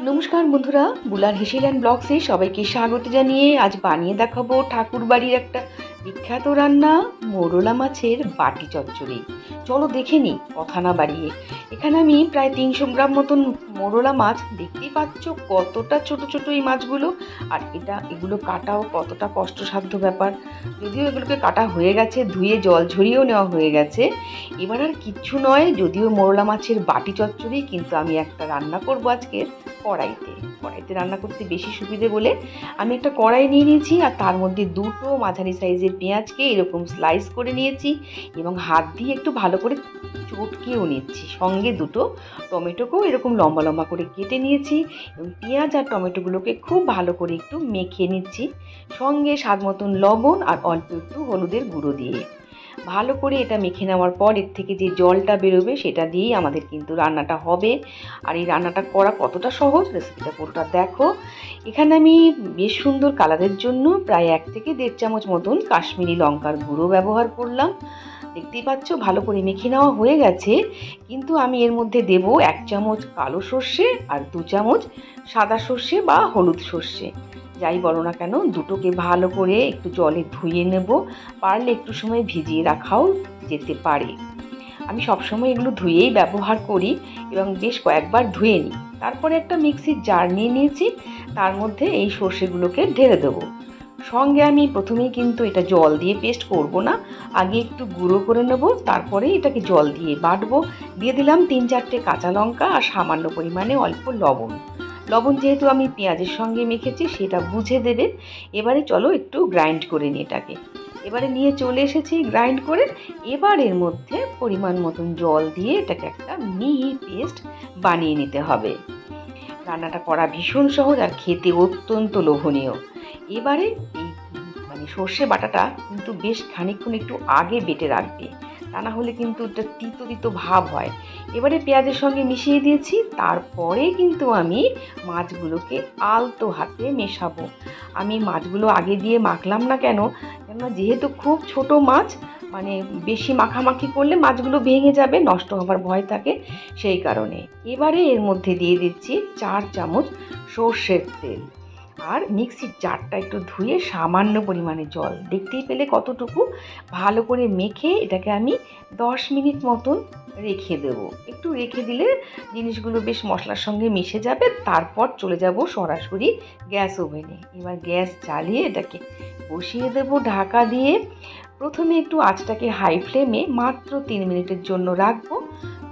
নমস্কার বন্ধুরা, বুলার হেসেল অ্যান্ড ব্লগসে সবাইকে স্বাগত জানিয়ে আজ বানিয়ে দেখাবো ঠাকুর বাড়ির একটা বিখ্যাত রান্না, মোরলা মাছের বাটি চচ্চড়ি। চলো দেখে নিই কথা না বাড়িয়ে। এখানে আমি প্রায় 300 গ্রাম মতন মোরলা মাছ, দেখতেই পাচ্ছ কতটা ছোট ছোট এই মাছগুলো। আর এগুলো কাটাও কতটা কষ্টসাধ্য ব্যাপার। যদিও এগুলোকে কাটা হয়ে গেছে, ধুয়ে জল ঝরিয়েও নেওয়া হয়ে গেছে। এবার আর কিচ্ছু নয়, যদিও মোরলা মাছের বাটি চচ্চড়ি, কিন্তু আমি একটা রান্না করবো আজকে কড়াইতে রান্না করতে বেশি সুবিধে বলে আমি একটা কড়াই নিয়ে নিয়েছি, আর তার মধ্যে দুটো মাঝারি সাইজের পেঁয়াজকে এরকম স্লাইস করে নিয়েছি এবং হাত দিয়ে একটু ভালো করে চটকেও নিচ্ছি। সঙ্গে দুটো টমেটোকেও এরকম লম্বা লম্বা করে কেটে নিয়েছি এবং পেঁয়াজ আর টমেটোগুলোকে খুব ভালো করে একটু মেখে নিচ্ছি, সঙ্গে স্বাদ মতন লবণ আর অল্প একটু হলুদের গুঁড়ো দিয়ে। ভালো করে এটা মেখে নেওয়ার পর এর থেকে যে জলটা বেরোবে সেটা দিয়েই আমাদের কিন্তু রান্নাটা হবে। আর এই রান্নাটা করা কতটা সহজ, রেসিপিটা পুরোটা দেখো। এখানে আমি বেশ সুন্দর কালারের জন্য প্রায় 1 থেকে 1.5 চামচ মতন কাশ্মীরি লঙ্কার গুঁড়ো ব্যবহার করলাম। দেখতেই পাচ্ছ ভালো করে মেখে নেওয়া হয়ে গেছে, কিন্তু আমি এর মধ্যে দেব 1 চামচ কালো সর্ষে আর 2 চামচ সাদা সর্ষে বা হলুদ সর্ষে, যাই বলো না কেন। দুটোকে ভালো করে একটু জলে ধুয়ে নেব, পারলে একটু সময় ভিজিয়ে রাখাও যেতে পারে। আমি সবসময় এগুলো ধুয়েই ব্যবহার করি এবং বেশ কয়েকবার ধুয়ে নিই। তারপরে একটা মিক্সির জার নিয়ে নিয়েছি, তার মধ্যে এই সর্ষেগুলোকে ঢেলে দেবো। সঙ্গে আমি প্রথমেই কিন্তু এটা জল দিয়ে পেস্ট করব না, আগে একটু গুঁড়ো করে নেব, তারপরে এটাকে জল দিয়ে বাটবো। দিয়ে দিলাম 3-4টে কাঁচা লঙ্কা আর সামান্য পরিমাণে অল্প লবণ। লবণ যেহেতু আমি পেঁয়াজের সঙ্গে মেখেছি সেটা বুঝে দেবে। এবারে চলো একটু গ্রাইন্ড করে নিই এটাকে। এবারে নিয়ে চলে এসেছি গ্রাইন্ড করে। এবার এর মধ্যে পরিমাণ মতন জল দিয়ে এটাকে একটা মিহি পেস্ট বানিয়ে নিতে হবে। রান্নাটা করা ভীষণ সহজ আর খেতে অত্যন্ত লোভনীয়। এবারে এই সর্ষে বাটাটা কিন্তু বেশ খানিকক্ষণ একটু আগে বেটে রাখবে, তা না হলে কিন্তু এটা তিতো তিতো ভাব হয়। এবারে পেঁয়াজের সঙ্গে মিশিয়ে দিয়েছি, তারপরে কিন্তু আমি মাছগুলোকে আলতো হাতে মেশাবো। আমি মাছগুলো আগে দিয়ে মাখলাম না কেননা যেহেতু খুব ছোট মাছ, বেশি মাখামাখি করলে মাছগুলো ভেঙে যাবে, নষ্ট হবার ভয় থাকে, সেই কারণে। এবারে এর মধ্যে দিয়ে দিচ্ছি 4 চামচ সর্ষের তেল আর মিক্সির জারটা একটু ধুয়ে সামান্য পরিমাণে জল, দেখতেই পেলে কতটুকু। ভালো করে মেখে এটাকে আমি 10 মিনিট মতন রেখে দেব। একটু রেখে দিলে জিনিসগুলো বেশ মশলার সঙ্গে মিশে যাবে। তারপর চলে যাব সরাসরি গ্যাস ওভেনে। এবার গ্যাস জ্বালিয়ে এটাকে বসিয়ে দেব ঢাকা দিয়ে। প্রথমে একটু আঁচটাকে হাই ফ্লেমে মাত্র 3 মিনিটের জন্য রাখবো,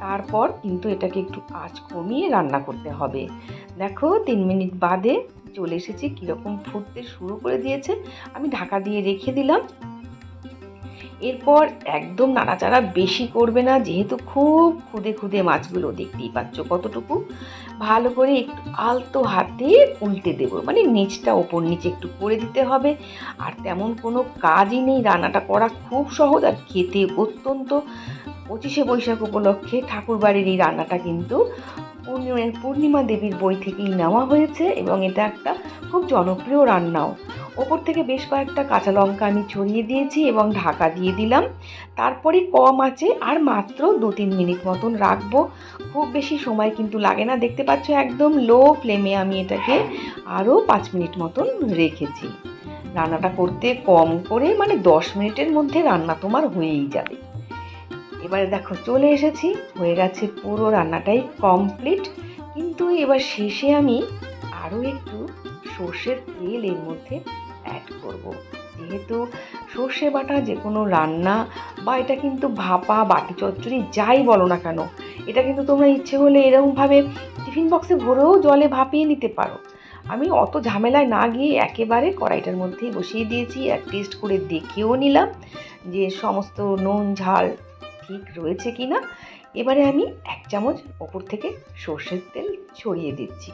তারপর কিন্তু এটাকে একটু আঁচ কমিয়ে রান্না করতে হবে। দেখো 3 মিনিট বাদে চলে এসেছি, কীরকম ফুটতে শুরু করে দিয়েছে। আমি ঢাকা দিয়ে রেখে দিলাম। এরপর একদম নাড়াচাড়া বেশি করবে না, যেহেতু খুব খুদে খুদে মাছগুলো, দেখতেই পাচ্ছ কতটুকু। ভালো করে একটু আলতো হাতে উল্টে দেবো, নিচটা ওপর নিচে একটু করে দিতে হবে। আর তেমন কোনো কাজই নেই, রান্নাটা করা খুব সহজ আর খেতে অত্যন্ত। 25শে বৈশাখ উপলক্ষে ঠাকুরবাড়ির এই রান্নাটা কিন্তু পূর্ণিমা দেবীর বই থেকেই নেওয়া হয়েছে এবং এটা একটা খুব জনপ্রিয় রান্নাও। ওপর থেকে বেশ কয়েকটা কাঁচা লঙ্কা আমি ছড়িয়ে দিয়েছি এবং ঢাকা দিয়ে দিলাম। তারপরে কম আঁচে আর মাত্র 2-3 মিনিট মতন রাখবো। খুব বেশি সময় কিন্তু লাগে না, দেখতে পাচ্ছ একদম লো ফ্লেমে আমি এটাকে আরও 5 মিনিট মতন রেখেছি। রান্নাটা করতে কম করে 10 মিনিটের মধ্যে রান্না তোমার হয়েই যাবে। এবারে দেখো চলে এসেছি, হয়ে গেছে পুরো রান্নাটাই কমপ্লিট। কিন্তু এবার শেষে আমি আরও একটু সর্ষের তেল এর মধ্যে অ্যাড করব। যেহেতু সর্ষে বাটা যে কোনো রান্না বা এটা কিন্তু ভাপা বাটি চচ্চড়ি যাই বলো না কেন, এটা কিন্তু তোমরা ইচ্ছে হলে এরকমভাবে টিফিন বক্সে ভরেও জলে ভাপিয়ে নিতে পারো। আমি অত ঝামেলায় না গিয়ে একেবারে কড়াইটার মধ্যেই বসিয়ে দিয়েছি আর টেস্ট করে দেখেও নিলাম যে সমস্ত নুন ঝাল ঠিক রয়েছে কি না। এবারে আমি 1 চামচ ওপর থেকে সর্ষের তেল ছড়িয়ে দিচ্ছি।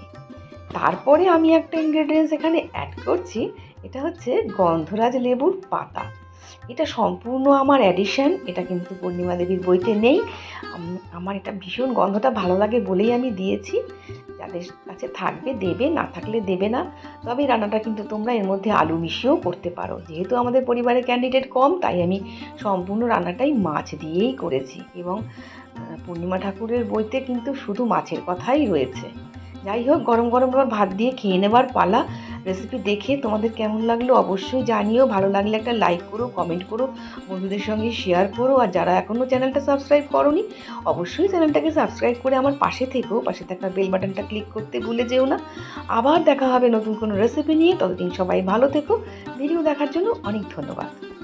তারপরে আমি একটা ইনগ্রেডিয়েন্টস এখানে অ্যাড করছি, এটা হচ্ছে গন্ধরাজ লেবুর পাতা। এটা সম্পূর্ণ আমার অ্যাডিশন, এটা কিন্তু পূর্ণিমা দেবীর বইতে নেই। আমার এটা ভীষণ গন্ধটা ভালো লাগে বলেই আমি দিয়েছি। যাদের কাছে থাকবে দেবে, না থাকলে দেবে না। তবে রান্নাটা কিন্তু তোমরা এর মধ্যে আলু মিশিয়েও করতে পারো। যেহেতু আমাদের পরিবারে ক্যান্ডিডেট কম, তাই আমি সম্পূর্ণ রান্নাটাই মাছ দিয়েই করেছি এবং পূর্ণিমা ঠাকুরের বইতে কিন্তু শুধু মাছের কথাই রয়েছে। যাই হোক, গরম গরম আবার ভাত দিয়ে খেয়ে নেবার পালা। রেসিপি দেখে তোমাদের কেমন লাগলো অবশ্যই জানিও। ভালো লাগলে একটা লাইক করো, কমেন্ট করো, বন্ধুদের সঙ্গে শেয়ার করো। আর যারা এখনও চ্যানেলটা সাবস্ক্রাইব করোনি, অবশ্যই চ্যানেলটাকে সাবস্ক্রাইব করে আমার পাশে থেকো। পাশে থাকা বেল বাটনটা ক্লিক করতে ভুলে যেও না। আবার দেখা হবে নতুন কোনো রেসিপি নিয়ে। ততদিন সবাই ভালো থেকো। ভিডিও দেখার জন্য অনেক ধন্যবাদ।